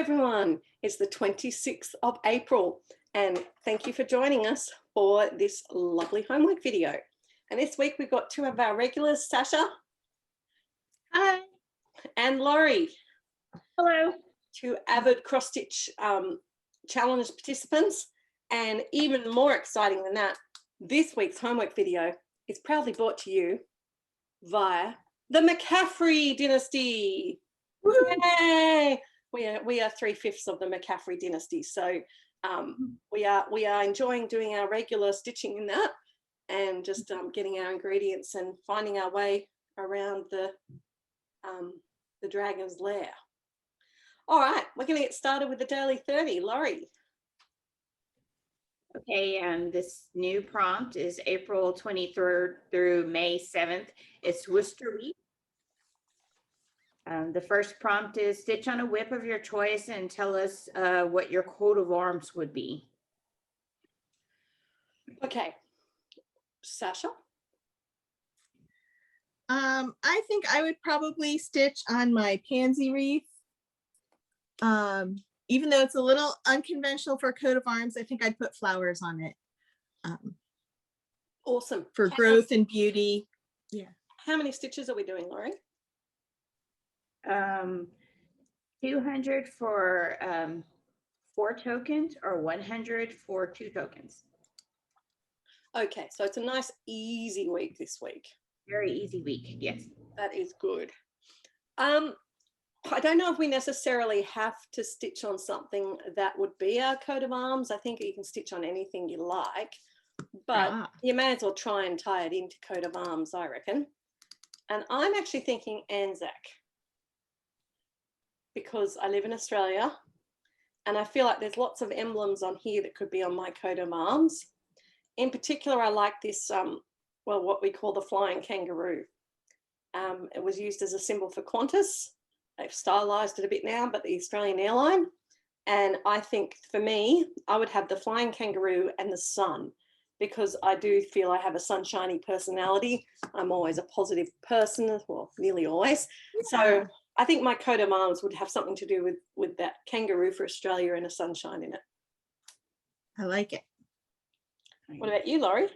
everyone. It's the 26th of April and thank you for joining us for this lovely homework video. And this week we've got two of our regulars, Sasha. Hi. And Laurie. Hello. Two avid cross-stitch challenge participants. And even more exciting than that, this week's homework video is proudly brought to you via the McCaffrey dynasty. Yay! We are 3/5 of the McCaffrey dynasty, so we are enjoying doing our regular stitching in that, and just getting our ingredients and finding our way around the dragon's lair. All right, we're going to get started with the daily 30. Laurie. Okay, this new prompt is April 23rd through May 7th. It's Worcester week. The first prompt is stitch on a whip of your choice and tell us what your coat of arms would be. Okay, Sasha? I think I would probably stitch on my pansy wreath. Even though it's a little unconventional for a coat of arms, I think I'd put flowers on it. Awesome. For growth and beauty. Yeah. How many stitches are we doing, Laurie? 200 for 4 tokens or 100 for 2 tokens. Okay, so it's a nice easy week this week. Very easy week, yes. That is good. I don't know if we necessarily have to stitch on something that would be our coat of arms. I think you can stitch on anything you like, but you may as well try and tie it into coat of arms, I reckon. And I'm actually thinking Anzac, because I live in Australia and I feel like there's lots of emblems on here that could be on my coat of arms. In particular, I like this, well, what we call the flying kangaroo. It was used as a symbol for Qantas. They've stylized it a bit now, but the Australian airline. And I think for me, I would have the flying kangaroo and the sun, because I do feel I have a sunshiny personality. I'm always a positive person, well, nearly always. Yeah. So I think my coat of arms would have something to do with that kangaroo for Australia and a sunshine in it. I like it. What about you, Laurie?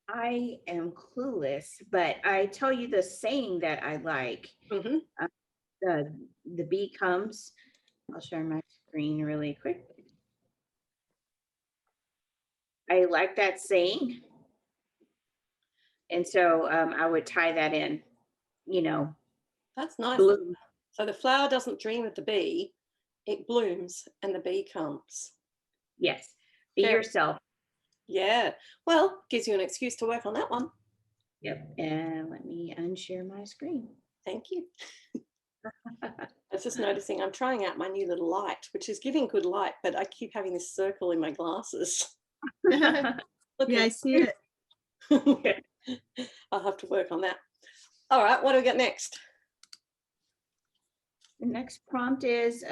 I am clueless, but I tell you the saying that I like. Mm-hmm. The bee comes. I'll share my screen really quick. I like that saying. And so I would tie that in, you know. That's nice. Blue. So the flower doesn't dream of the bee, it blooms and the bee comes. Yes, be yourself. Yeah, well, gives you an excuse to work on that one. Yep, and let me unshare my screen. Thank you. I was just noticing I'm trying out my new little light, which is giving good light, but I keep having this circle in my glasses. Yeah, I see it. I'll have to work on that. All right, what do we got next? The next prompt is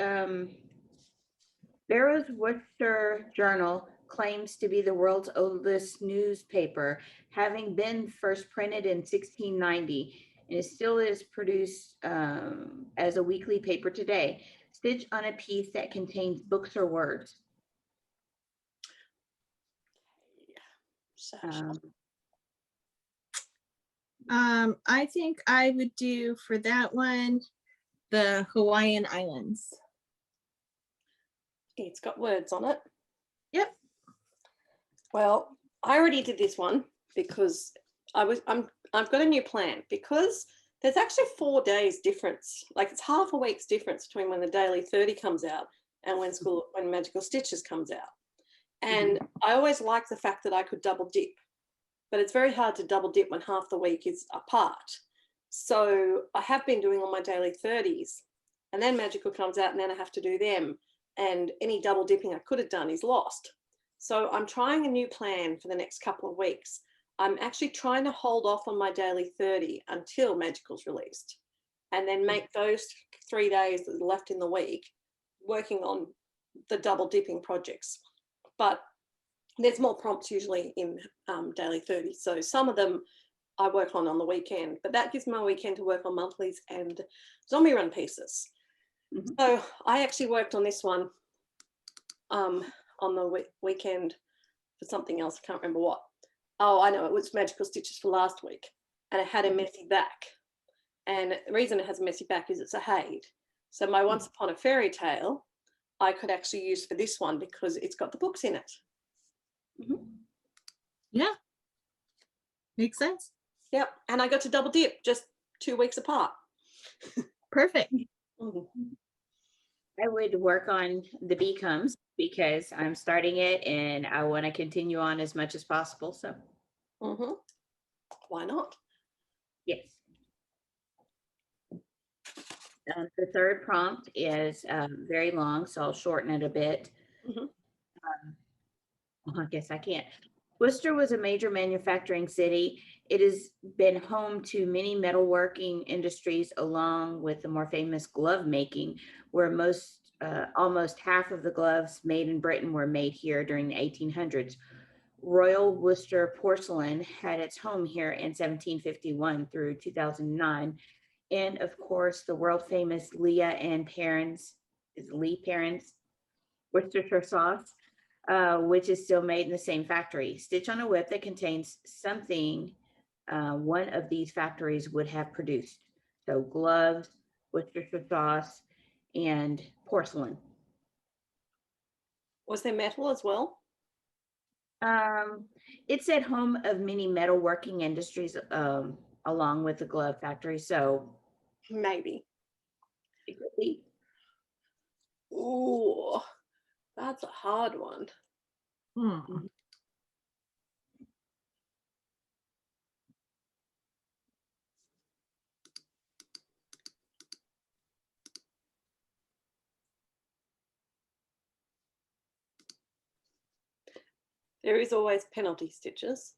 Barrow's Worcester Journal claims to be the world's oldest newspaper, having been first printed in 1690, and it still is produced as a weekly paper today. Stitch on a piece that contains books or words. I think I would do for that one the Hawaiian Islands. It's got words on it. Yep. Well, I already did this one because I've got a new plan, because there's actually 4 days difference. Like, it's half a week's difference between when the daily 30 comes out and when Magical Stitches comes out. And I always like the fact that I could double dip, but it's very hard to double dip when half the week is apart. So I have been doing all my daily 30s, and then Magical comes out and then I have to do them. And any double dipping I could have done is lost. So I'm trying a new plan for the next couple of weeks. I'm actually trying to hold off on my daily 30 until Magical's released, and then make those 3 days that are left in the week working on the double dipping projects. But there's more prompts usually in daily 30. So some of them I work on the weekend, but that gives me a weekend to work on monthlies and zombie run pieces. Mhm. So I actually worked on this one on the weekend for something else. I can't remember what. Oh, I know, it was magical stitches for last week, and it had a messy back. And the reason it has a messy back is it's a Haid. So my Once Upon a Fairy Tale, I could actually use for this one because it's got the books in it. Yeah. Makes sense. Yep, and I got to double dip just 2 weeks apart. Perfect. Mhm. I would work on the Becomes because I'm starting it and I want to continue on as much as possible. So, Mhm. Why not? yes. The third prompt is very long, so I'll shorten it a bit. Mhm. Well, I guess I can't. Worcester was a major manufacturing city. It has been home to many metalworking industries, along with the more famous glove making, where almost half of the gloves made in Britain were made here during the 1800s. Royal Worcester porcelain had its home here in 1751 through 2009. And of course, the world famous Leah and Lee Perrins Worcestershire sauce, which is still made in the same factory. Stitch on a whip that contains something one of these factories would have produced. So gloves, Worcestershire sauce, and porcelain. Was there metal as well? It's at home of many metalworking industries, along with the glove factory. So Maybe. it could be. Ooh, that's a hard one. Hmm. There is always penalty stitches.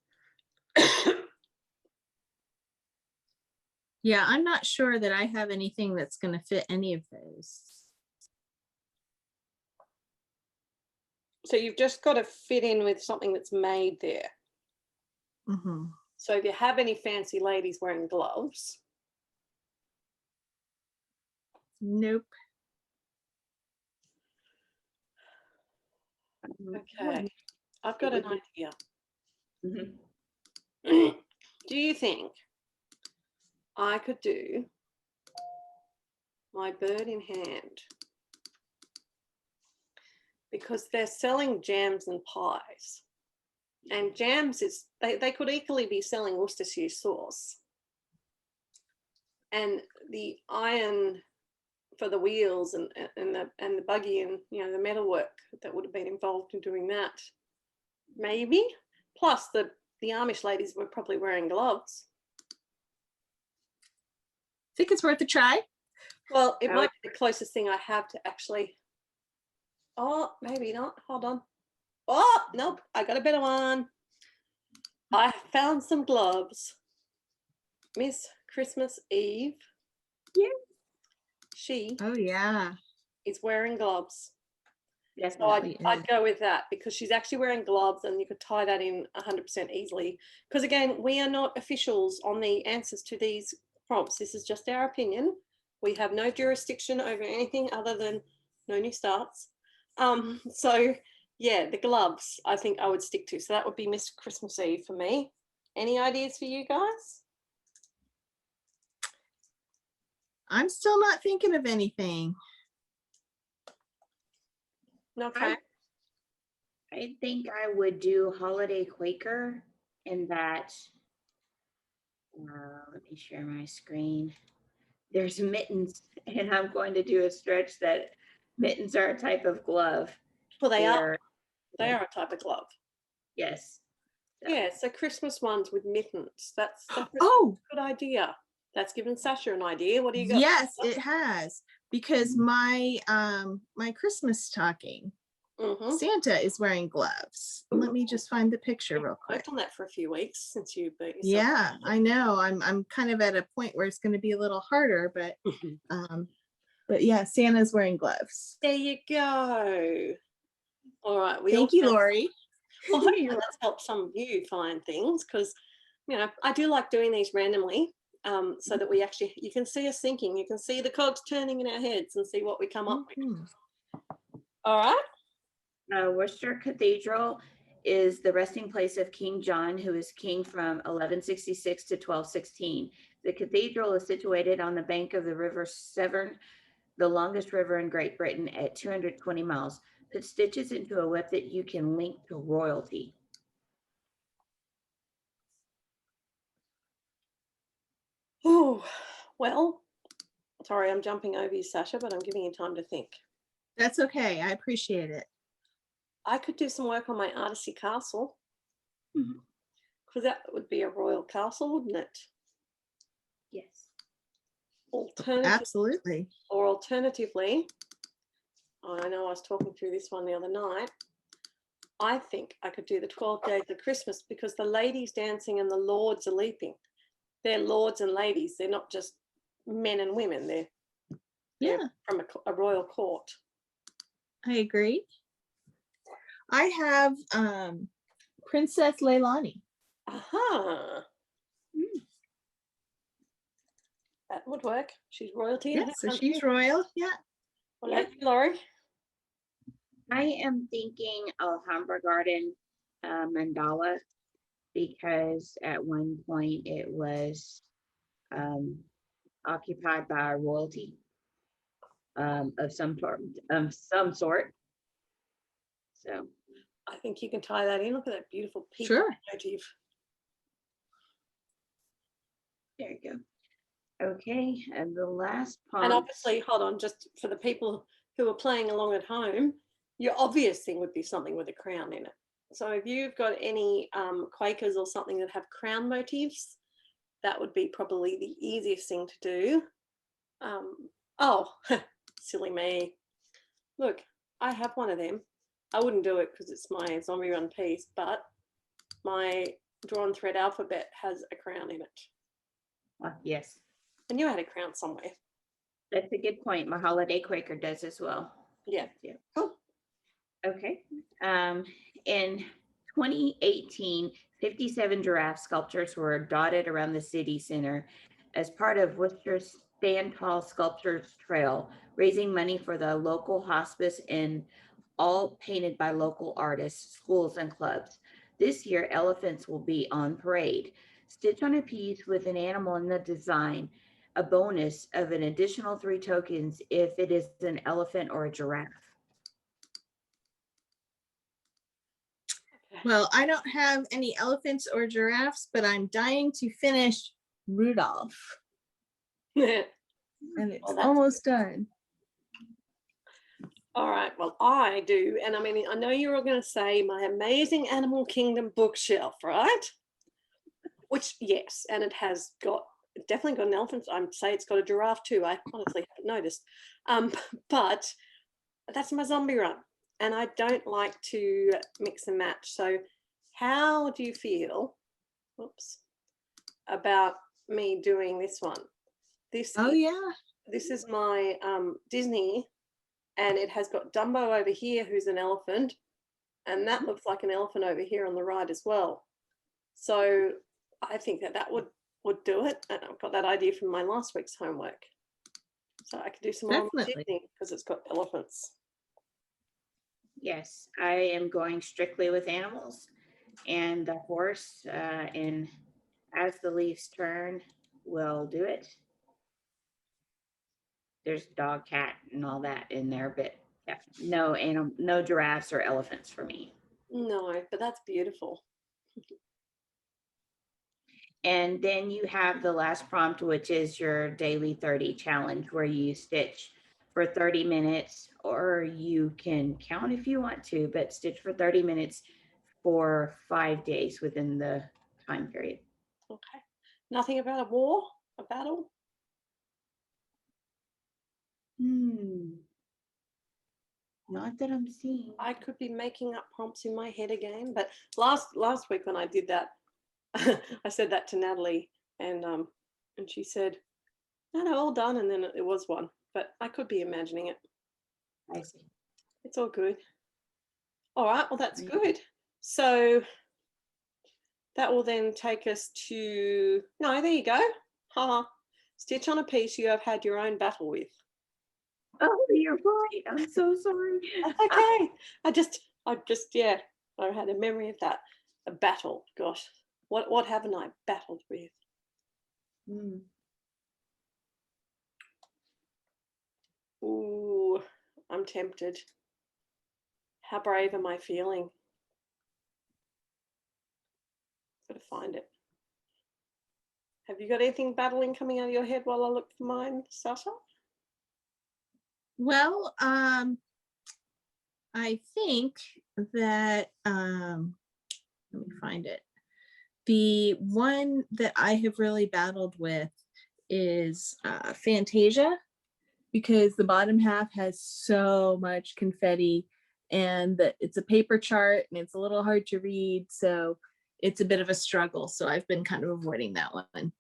Yeah, I'm not sure that I have anything that's going to fit any of those. So you've just got to fit in with something that's made there. Mhm. So if you have any fancy ladies wearing gloves, Nope. okay, I've got an idea. Mhm. Do you think I could do my bird in hand? Because they're selling jams and pies. And jams is they could equally be selling Worcestershire sauce. And the iron for the wheels and the buggy and the metalwork that would have been involved in doing that. Maybe. Plus the Amish ladies were probably wearing gloves. Think it's worth a try. Well, it might be the closest thing I have to actually. Oh, maybe not. Hold on. Oh, nope. I got a better one. I found some gloves. Miss Christmas Eve. Yeah. She Oh yeah. is wearing gloves. Yes, So I'd go with that because she's actually wearing gloves and you could tie that in 100% easily. Because again, we are not officials on the answers to these prompts. This is just our opinion. We have no jurisdiction over anything other than no new starts. So yeah, the gloves I think I would stick to. So that would be Miss Christmas Eve for me. Any ideas for you guys? I'm still not thinking of anything. Okay. I think I would do Holiday Quaker in that. Let me share my screen. There's mittens, and I'm going to do a stretch that mittens are a type of glove. Well, they are a type of glove. Yes. Yeah, so Christmas ones with mittens. That's a good idea. That's given Sasha an idea. What do you got? Yes, it has, because my my Christmas stocking, Santa is wearing gloves. Let me just find the picture real quick. I've done that for a few weeks since you beat yourself. Yeah, I know. I'm kind of at a point where it's going to be a little harder, but yeah, Santa's wearing gloves. There you go. All right. Thank you, Lori. Well, hopefully that's helped some of you find things because, I do like doing these randomly. so that we actually, you can see us thinking, you can see the cogs turning in our heads and see what we come up with. All right. Worcester Cathedral is the resting place of King John, who was king from 1166 to 1216. The cathedral is situated on the bank of the River Severn, the longest river in Great Britain, at 220 miles. Put stitches into a whip that you can link to royalty. Oh, well, sorry, I'm jumping over you, Sasha, but I'm giving you time to think. That's okay. I appreciate it. I could do some work on my Artsy castle, because that would be a royal castle, wouldn't it? Yes. Absolutely. Or alternatively, I know I was talking through this one the other night, I think I could do the 12 days of Christmas, because the ladies dancing and the lords are leaping. They're lords and ladies. They're not just men and women. They're from a royal court. I agree. I have Princess Leilani. Aha. That would work. She's royalty. Yeah, so she's royal. Yeah. What about you, Laurie? I am thinking Alhambra Garden mandala, because at one point it was occupied by royalty of some sort. So I think you can tie that in. Look at that beautiful peacock motif. there you go. Okay, and the last prompt. And obviously, hold on, just for the people who are playing along at home, your obvious thing would be something with a crown in it. So if you've got any Quakers or something that have crown motifs, that would be probably the easiest thing to do. Oh, silly me. Look, I have one of them. I wouldn't do it because it's my zombie run piece, but my drawn thread alphabet has a crown in it. Yes. I knew I had a crown somewhere. That's a good point. My holiday Quaker does as well. Yeah. Cool. Okay. In 2018, 57 giraffe sculptures were dotted around the city center as part of Worcester's Stand Tall Sculptures Trail, raising money for the local hospice, and all painted by local artists, schools, and clubs. This year, elephants will be on parade. Stitch on a piece with an animal in the design, a bonus of an additional 3 tokens if it is an elephant or a giraffe. Well, I don't have any elephants or giraffes, but I'm dying to finish Rudolph. And it's almost done. All right, well, I do. And I mean, I know you're all going to say my amazing Animal Kingdom bookshelf, right? Which, yes, and it has definitely got an elephant. I'd say it's got a giraffe too. I honestly haven't noticed. But that's my zombie run. And I don't like to mix and match. So how do you feel, about me doing this one? This is my Disney, and it has got Dumbo over here, who's an elephant, and that looks like an elephant over here on the right as well. So I think that would do it. And I've got that idea from my last week's homework. So I could do some more Disney because it's got elephants. Yes, I am going strictly with animals and the horse, and as the leaves turn, we'll do it. There's dog, cat, and all that in there, but yeah, no giraffes or elephants for me. No, but that's beautiful. And then you have the last prompt, which is your daily 30 challenge, where you stitch for 30 minutes, or you can count if you want to, but stitch for 30 minutes for 5 days within the time period. Okay. Nothing about a war, a battle? Not that I'm seeing. I could be making up prompts in my head again, but last week when I did that, I said that to Natalie, and she said, no, all done, and then it was one, but I could be imagining it. I see. It's all good. All right, well, that's good. So that will then take us to, no, there you go. Stitch on a piece you have had your own battle with. Oh, you're right. I'm so sorry. That's okay. I just, yeah, I had a memory of that. A battle. Gosh, what haven't I battled with? Mm. Ooh, I'm tempted. How brave am I feeling? Gotta find it. Have you got anything battling coming out of your head while I look for mine, Sasha? Well, I think that let me find it. The one that I have really battled with is Fantasia, because the bottom half has so much confetti, and it's a paper chart and it's a little hard to read, so it's a bit of a struggle. So I've been kind of avoiding that one.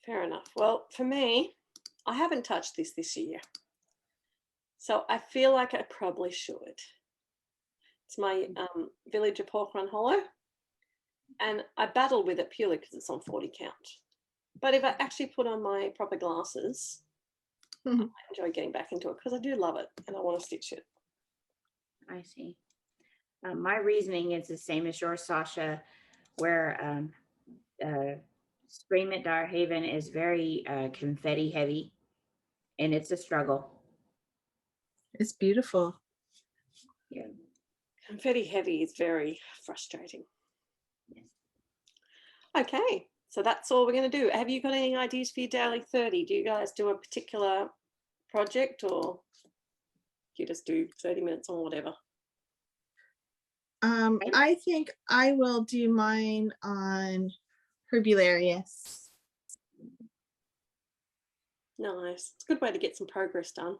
Fair enough. Well, for me, I haven't touched this year. So I feel like I probably should. It's my Village of Pork Run Hollow. And I battle with it purely because it's on 40 count. But if I actually put on my proper glasses, I enjoy getting back into it because I do love it and I want to stitch it. I see. My reasoning is the same as yours, Sasha, where Scream at Darhaven is very confetti heavy, and it's a struggle. It's beautiful. Yeah. Confetti heavy is very frustrating. Yes. Okay, so that's all we're going to do. Have you got any ideas for your daily 30? Do you guys do a particular project or you just do 30 minutes or whatever? I think I will do mine on Herbularius. Nice. It's a good way to get some progress done.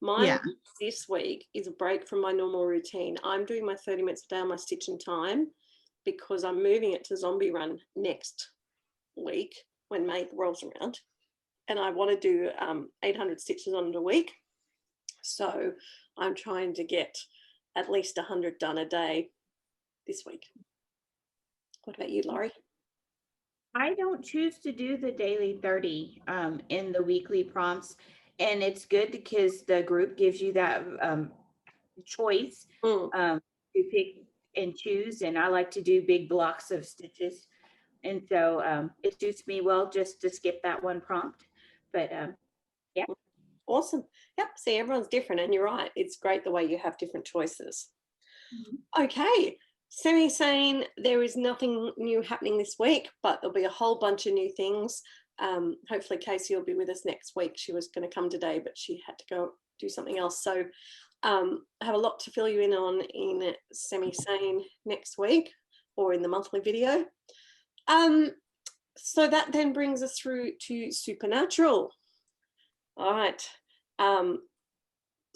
Mine this week is a break from my normal routine. I'm doing my 30 minutes a day on my Stitch in Time because I'm moving it to Zombie Run next week when May rolls around. And I want to do 800 stitches on it a week. So I'm trying to get at least 100 done a day this week. What about you, Laurie? I don't choose to do the daily 30 in the weekly prompts. And it's good because the group gives you that choice to pick and choose. And I like to do big blocks of stitches. And so it suits me well just to skip that one prompt. But yeah. Awesome. Yep. See, everyone's different. And you're right. It's great the way you have different choices. Mm-hmm. Okay. Semi-sane, there is nothing new happening this week, but there'll be a whole bunch of new things. Hopefully Casey will be with us next week. She was going to come today, but she had to go do something else. So I have a lot to fill you in on in Semi-sane next week or in the monthly video. So that then brings us through to Supernatural. All right.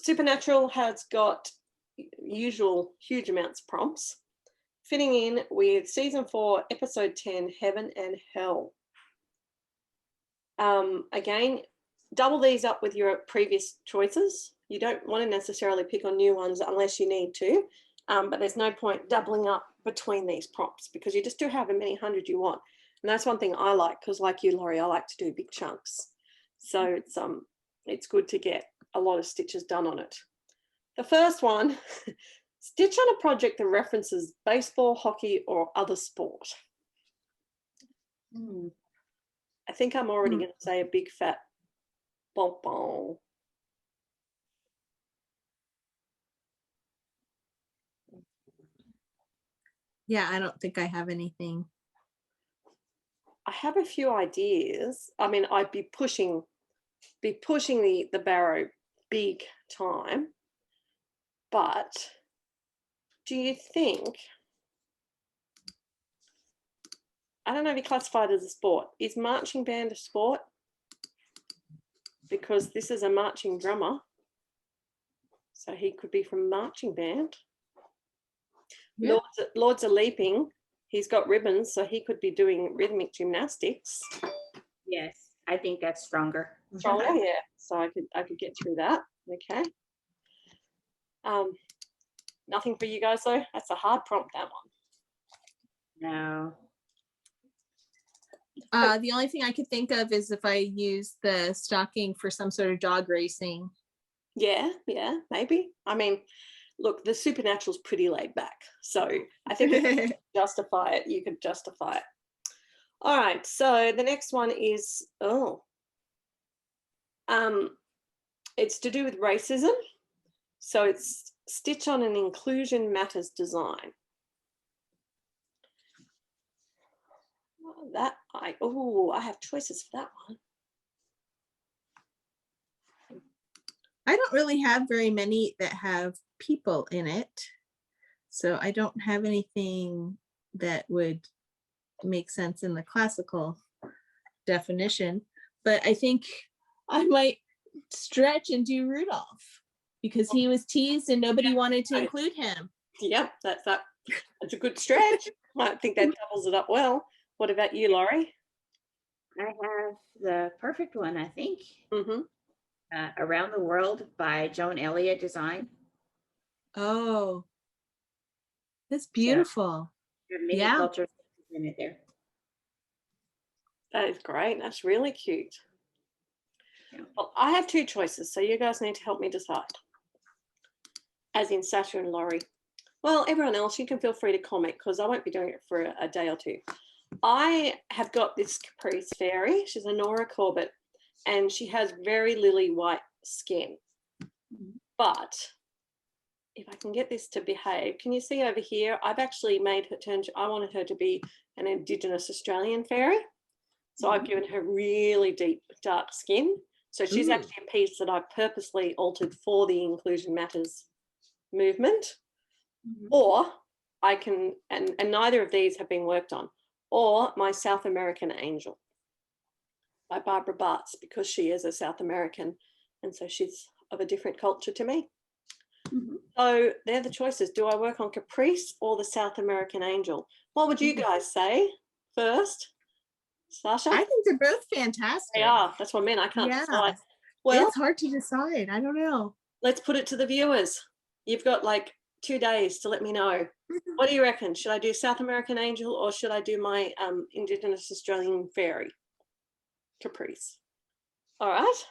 Supernatural has got usual huge amounts of prompts, fitting in with season 4, episode 10, Heaven and Hell. Again, double these up with your previous choices. You don't want to necessarily pick on new ones unless you need to, but there's no point doubling up between these prompts because you just do have as many hundred you want. And that's one thing I like because, like you, Laurie, I like to do big chunks. So it's good to get a lot of stitches done on it. The first one, stitch on a project that references baseball, hockey, or other sport. I think I'm already going to say a big fat bonbon. Yeah, I don't think I have anything. I have a few ideas. I mean, I'd be pushing the barrow big time. But do you think, I don't know if you classify it as a sport. Is marching band a sport? Because this is a marching drummer. So he could be from marching band. Yeah. Lords are leaping. He's got ribbons, so he could be doing rhythmic gymnastics. Yes, I think that's stronger. Stronger, yeah. So I could get through that. Okay. Nothing for you guys though. That's a hard prompt, that one. No. The only thing I could think of is if I use the stocking for some sort of dog racing. Yeah, maybe. I mean, look, the Supernatural's pretty laid back. So I think if you could justify it, you could justify it. All right. So the next one is, it's to do with racism. So it's stitch on an inclusion matters design. I have choices for that one. I don't really have very many that have people in it. So I don't have anything that would make sense in the classical definition, but I think I might stretch and do Rudolph because he was teased and nobody wanted to include him. Yep, that's a good stretch. I think that doubles it up well. What about you, Laurie? I have the perfect one, I think. Mm-hmm. Around the World by Joan Elliott Design. Oh, that's beautiful. So, many yeah. cultures in it there. That is great. That's really cute. Yeah. Well, I have two choices, so you guys need to help me decide. As in Sasha and Laurie. Well, everyone else, you can feel free to comment because I won't be doing it for a day or two. I have got this Caprice fairy. She's a Nora Corbett, and she has very lily white skin. But if I can get this to behave, can you see over here? I've actually made her I wanted her to be an Indigenous Australian fairy. So I've given her really deep, dark skin. So she's actually a piece that I've purposely altered for the Inclusion Matters movement. Or I can, and neither of these have been worked on, or my South American Angel by Barbara Bartz, because she is a South American and so she's of a different culture to me. So they're the choices. Do I work on Caprice or the South American Angel? What would you guys say first? Sasha? I think they're both fantastic. They are. That's what I mean. I can't decide. Well, it's hard to decide. I don't know. Let's put it to the viewers. You've got like 2 days to let me know. What do you reckon? Should I do South American Angel or should I do my Indigenous Australian Fairy Caprice? All right.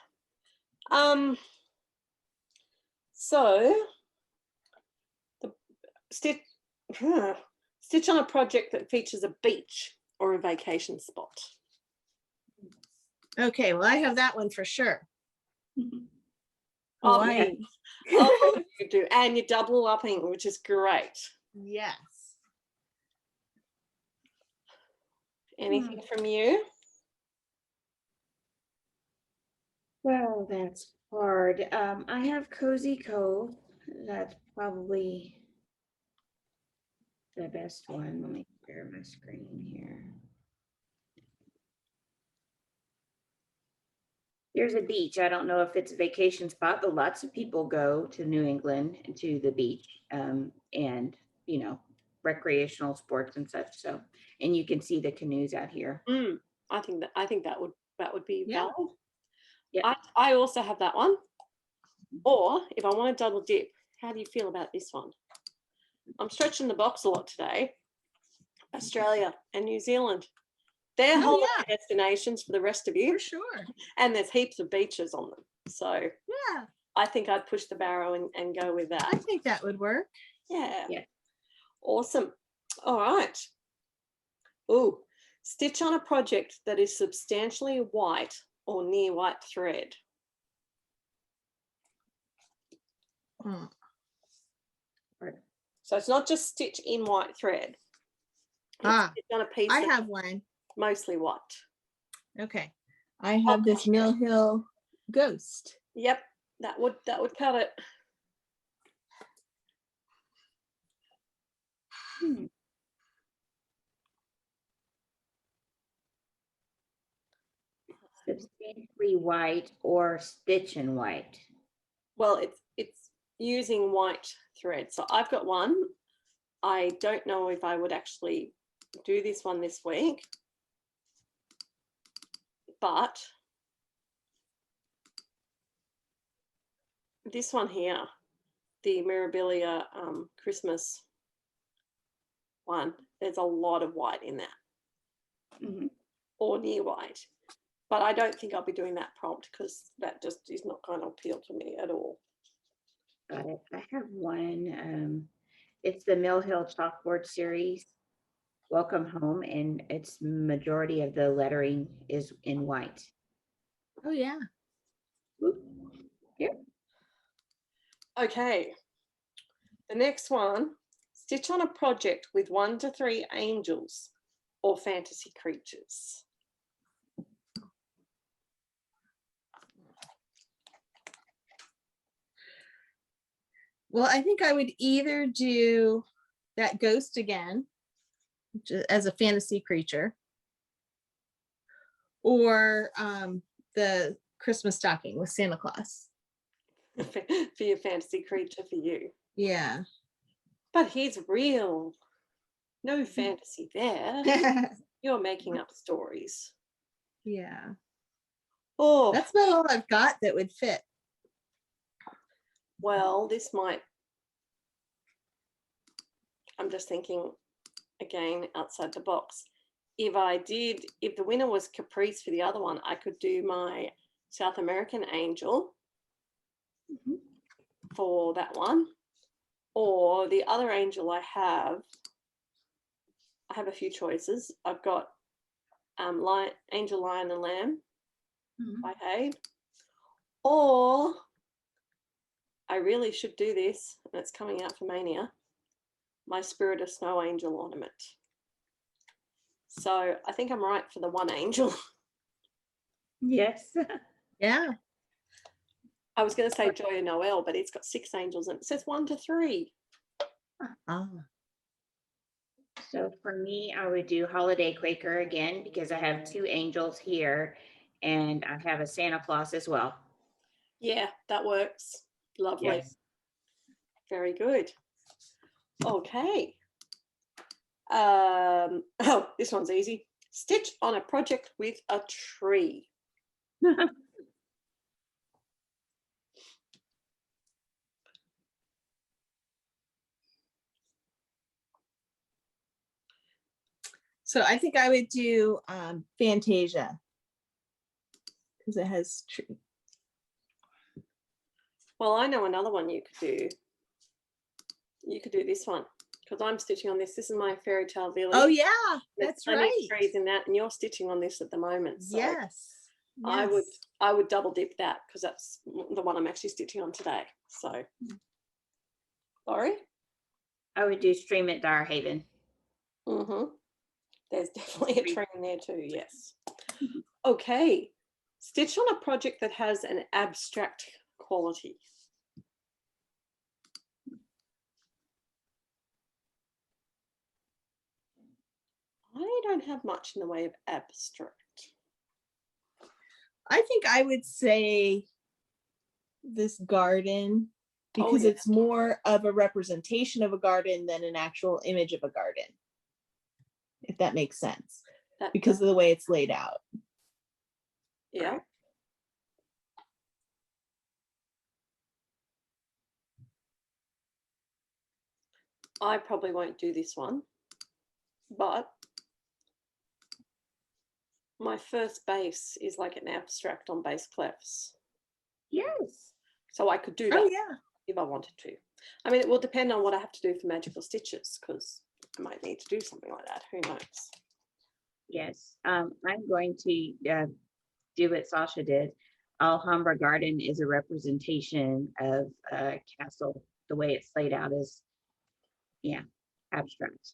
So the stitch on a project that features a beach or a vacation spot. Okay, well, I have that one for sure. Oh, Hawaii. Oh, you do, and you're double upping, which is great. Yes. Anything from you? Well, that's hard. I have Cozy Cove. That's probably the best one. Let me share my screen here. There's a beach. I don't know if it's a vacation spot, but lots of people go to New England to the beach and, you know, recreational sports and such. So, and you can see the canoes out here. I think that would be valid. Yeah. I also have that one. Or if I want to double dip, how do you feel about this one? I'm stretching the box a lot today. Australia and New Zealand. They're holiday destinations for the rest of you. For sure. And there's heaps of beaches on them. So yeah, I think I'd push the barrow and go with that. I think that would work. Yeah. Awesome. All right. Ooh, stitch on a project that is substantially white or near white thread. So it's not just stitch in white thread. It's on a piece. I have one. Mostly white. Okay. I have this Mill Hill Ghost. Yep, that would cut it. Substantially white or stitch in white. Well, it's using white thread. So I've got one. I don't know if I would actually do this one this week, but this one here, the Mirabilia Christmas one, there's a lot of white in that. or near white. But I don't think I'll be doing that prompt because that just is not going to appeal to me at all. Got it. I have one. It's the Mill Hill Chalkboard series, Welcome Home, and its majority of the lettering is in white. Oh yeah. Oop. Here. Okay. The next one, stitch on a project with 1 to 3 angels or fantasy creatures. Well, I think I would either do that ghost again as a fantasy creature, or the Christmas stocking with Santa Claus. For your fantasy creature for you. Yeah. But he's real. No fantasy there. You're making up stories. Yeah. Oh, That's about all I've got that would fit. well, this might. I'm just thinking again outside the box. If the winner was Caprice for the other one, I could do my South American angel for that one. Or the other angel I have a few choices. I've got Angel, Lion and Lamb by Hay. Or I really should do this, and it's coming out for Mania, my Spirit of Snow Angel ornament. So I think I'm right for the one angel. Yes. Yeah. I was going to say Joy and Noel, but it's got 6 angels and it says 1 to 3. Oh. So for me, I would do Holiday Quaker again because I have 2 angels here and I have a Santa Claus as well. Yeah, that works. Lovely. Yes. Very good. Okay. Oh, this one's easy. Stitch on a project with a tree. So I think I would do Fantasia because it has tree. Well, I know another one you could do. You could do this one because I'm stitching on this. This is my Fairy Tale Village. Oh yeah, There's that's plenty of right. trees in that, and you're stitching on this at the moment. So Yes. I would double dip that because that's the one I'm actually stitching on today. So, sorry. I would do Stream at Dyer Haven. There's definitely a tree in there too. Yes. Okay. Stitch on a project that has an abstract quality. I don't have much in the way of abstract. I think I would say this garden because yeah. it's more of a representation of a garden than an actual image of a garden, if that makes sense, because of the way it's laid out. Yeah. I probably won't do this one, but my first base is like an abstract on base clefs. Yes. So I could do that if I wanted to. I mean, it will depend on what I have to do for magical stitches because I might need to do something like that. Who knows? Yes. I'm going to do what Sasha did. Alhambra Garden is a representation of a castle. The way it's laid out is, abstract.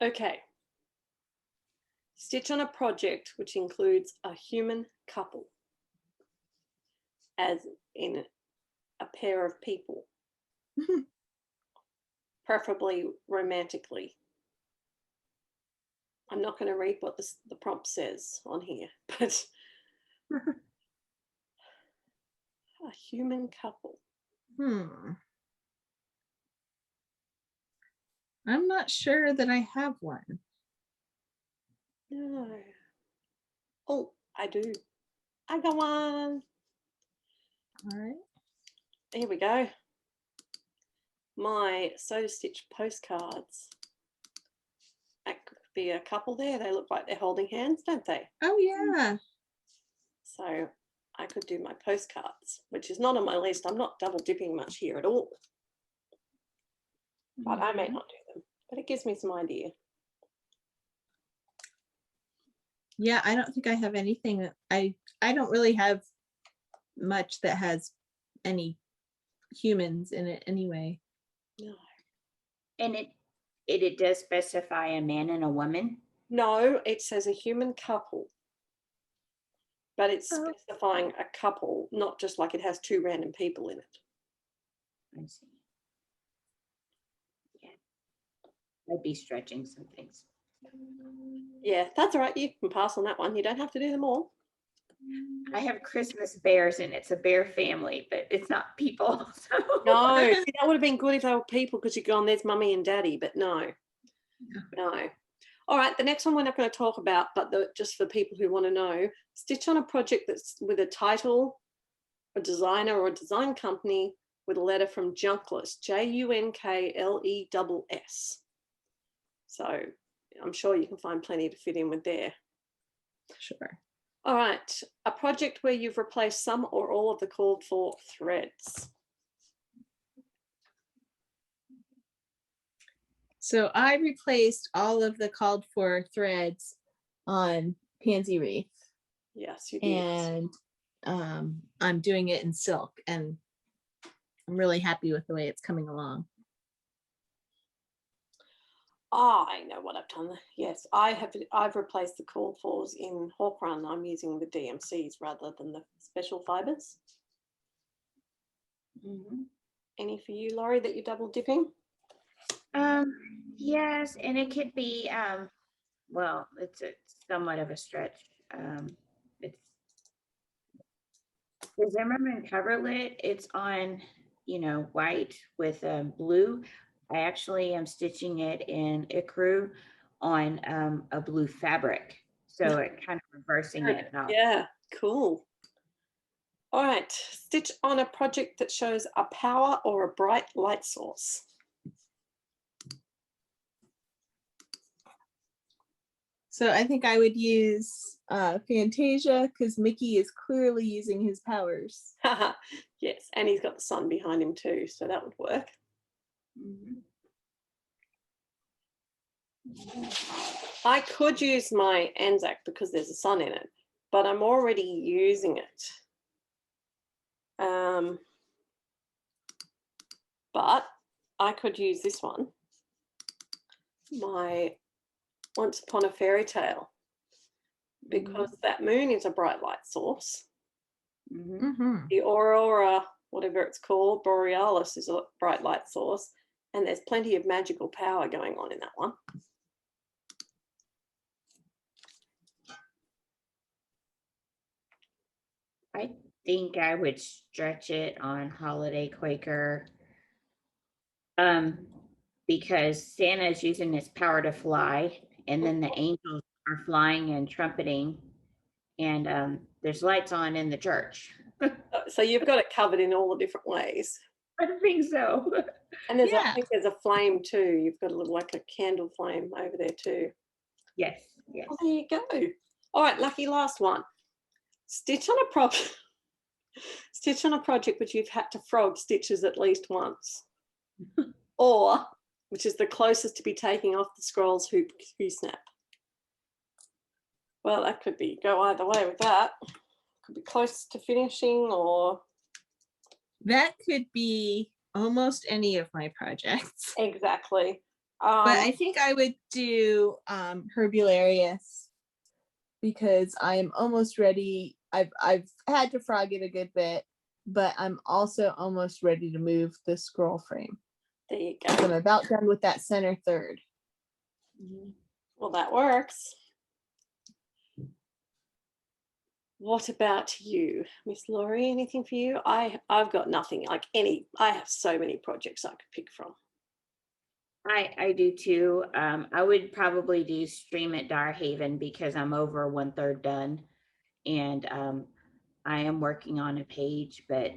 Okay. Stitch on a project which includes a human couple, as in a pair of people, preferably romantically. I'm not going to read what the prompt says on here, but a human couple. I'm not sure that I have one. No. Oh, I do. I got one. All right. Here we go. My Sew to Stitch postcards That could be a couple there. They look like they're holding hands, don't they? Oh yeah. So I could do my postcards, which is not on my list. I'm not double dipping much here at all, but I may not do them. But it gives me some idea. Yeah, I don't think I have anything that I don't really have much that has any humans in it anyway. No. And it does specify a man and a woman. No, it says a human couple. But it's Oh. specifying a couple, not just like it has two random people in it. I see. Yeah. I'd be stretching some things. Yeah, that's all right. You can pass on that one. You don't have to do them all. I have Christmas bears and it's a bear family, but it's not people. So. No, see, that would have been good if they were people because you'd go on, there's mummy and daddy, but no. All right, the next one we're not going to talk about, but just for people who want to know, stitch on a project that's with a title, a designer or a design company with a letter from Junkless, Junkless. So I'm sure you can find plenty to fit in with there. Sure. All right, a project where you've replaced some or all of the called for threads. So I replaced all of the called for threads on Pansy Wreath, Yes, you did. and I'm doing it in silk, and I'm really happy with the way it's coming along. I know what I've done. Yes, I've replaced the call fors in Hawk Run. I'm using the DMCs rather than the special fibers. Any for you, Laurie, that you're double dipping? Yes, and it could be well, it's somewhat of a stretch. It's the Zimmerman coverlet. It's on, white with blue. I actually am stitching it in ecru on a blue fabric, so it kind of reversing it up. Yeah, cool. All right, stitch on a project that shows a power or a bright light source. So I think I would use Fantasia because Mickey is clearly using his powers. Yes, and he's got the sun behind him too, so that would work. I could use my Anzac because there's a sun in it, but I'm already using it. But I could use this one, my Once Upon a Fairy Tale, because that moon is a bright light source. The Aurora, whatever it's called, Borealis, is a bright light source, and there's plenty of magical power going on in that one. I think I would stretch it on Holiday Quaker, because Santa is using his power to fly, and then the angels are flying and trumpeting, and there's lights on in the church. So you've got it covered in all the different ways. I think so. And there's, Yeah. I think there's a flame too. You've got a little, like a candle flame over there too. Yes. Oh, there you go. All right, lucky last one. Stitch on a project which you've had to frog stitches at least once, or which is the closest to be taking off the scroll's hoop snap. Well, that could go either way with that. Could be close to finishing, or that could be almost any of my projects. Exactly. But I think I would do Herbularius because I'm almost ready. I've had to frog it a good bit, but I'm also almost ready to move the scroll frame. There you go. So I'm about done with that center third. Well, that works. What about you, Miss Laurie? Anything for you? I've got nothing like any. I have so many projects I could pick from. I do too. I would probably do Stream at Darhaven because I'm over 1/3 done, and I am working on a page, but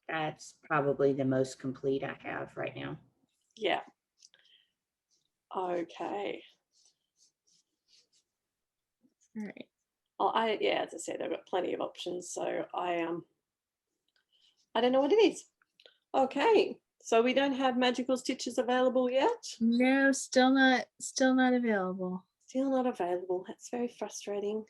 that's probably the most complete I have right now. Yeah. Okay. All right. Oh, yeah, as I said, I've got plenty of options, so I don't know what it is. Okay, so we don't have magical stitches available yet. No, still not available. Still not available. That's very frustrating.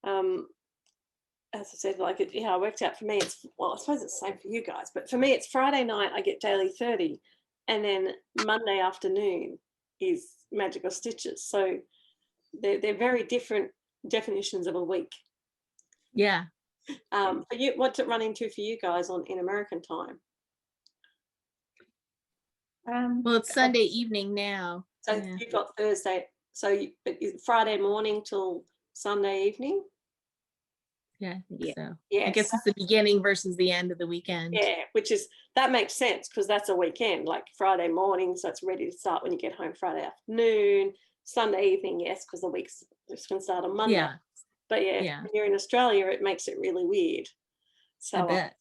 As I said, like it, yeah, it worked out for me. It's, well, I suppose it's the same for you guys, but for me, it's Friday night. I get daily 30, and then Monday afternoon is magical stitches. So they're very different definitions of a week. Yeah. But you, what's it running to for you guys in American time? Well, it's Sunday evening now. So Yeah. you've got Thursday. So but is it Friday morning till Sunday evening? Yeah, I think so. Yeah. I guess it's the beginning versus the end of the weekend. Yeah, which is, that makes sense because that's a weekend, like Friday morning, so it's ready to start when you get home Friday afternoon. Sunday evening, yes, because the week's just going to start on Monday. Yeah. But yeah, Yeah. when you're in Australia, it makes it really weird. So I bet.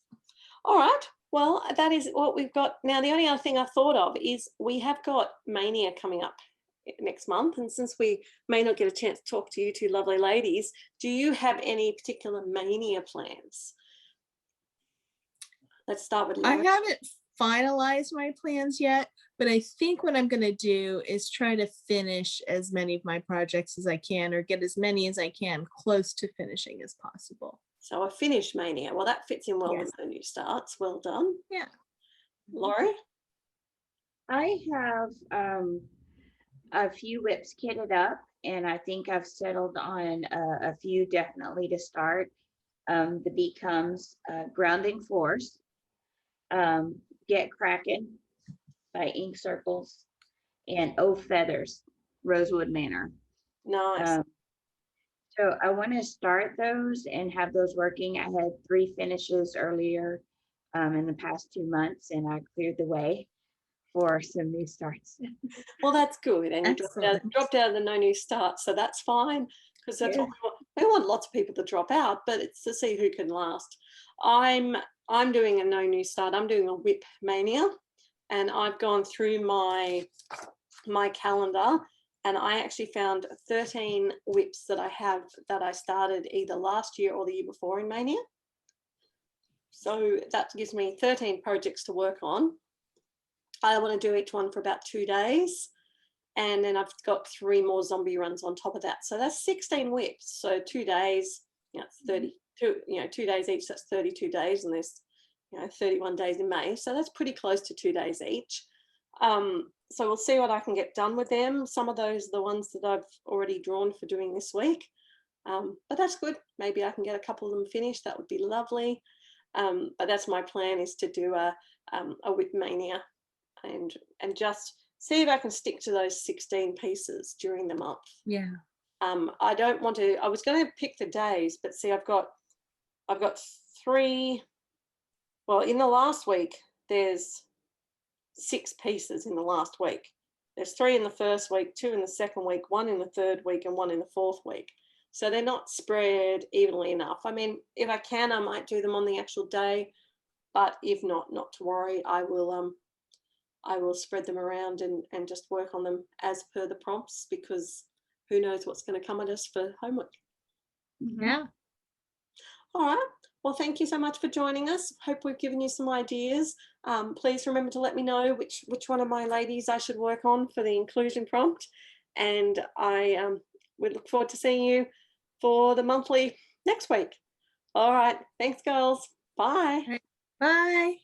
all right. Well, that is what we've got. Now, the only other thing I thought of is we have got Mania coming up next month. And since we may not get a chance to talk to you two lovely ladies, do you have any particular Mania plans? Let's start with I Laura. haven't finalized my plans yet, but I think what I'm going to do is try to finish as many of my projects as I can, or get as many as I can close to finishing as possible. So a finish Mania. Well, that fits in well Yes. with the new starts. Well done. Yeah. Laurie? I have a few whips kitted up, and I think I've settled on a few definitely to start. The becomes Grounding Force, Get Crackin' by Ink Circles, and Oh Feathers, Rosewood Manor. Nice. So I want to start those and have those working. I had 3 finishes earlier in the past 2 months, and I cleared the way for some new starts. Well, that's good. And you Excellent. dropped out of the no new start, so that's fine, because that's what we want. We want lots of people to drop out, but it's to see who can last. I'm doing a no new start. I'm doing a whip Mania, and I've gone through my calendar, and I actually found 13 whips that I started either last year or the year before in Mania. So that gives me 13 projects to work on. I want to do each one for about 2 days. And then I've got 3 more zombie runs on top of that. So that's 16 whips. So 2 days, it's 32, 2 days each, that's 32 days. And there's, 31 days in May. So that's pretty close to 2 days each. So we'll see what I can get done with them. Some of those are the ones that I've already drawn for doing this week. But that's good. Maybe I can get a couple of them finished. That would be lovely. But that's my plan, is to do a whip Mania and just see if I can stick to those 16 pieces during the month. Yeah. I don't want to, I was going to pick the days, but see, I've got 3, well, in the last week, there's 6 pieces in the last week. There's 3 in the first week, 2 in the second week, 1 in the third week, and 1 in the fourth week. So they're not spread evenly enough. I mean, if I can, I might do them on the actual day, but if not to worry. I will spread them around and just work on them as per the prompts, because who knows what's going to come at us for homework. Yeah. All right. Well, thank you so much for joining us. Hope we've given you some ideas. Please remember to let me know which one of my ladies I should work on for the inclusion prompt. And I would look forward to seeing you for the monthly next week. All right. Thanks, girls. Bye. Bye.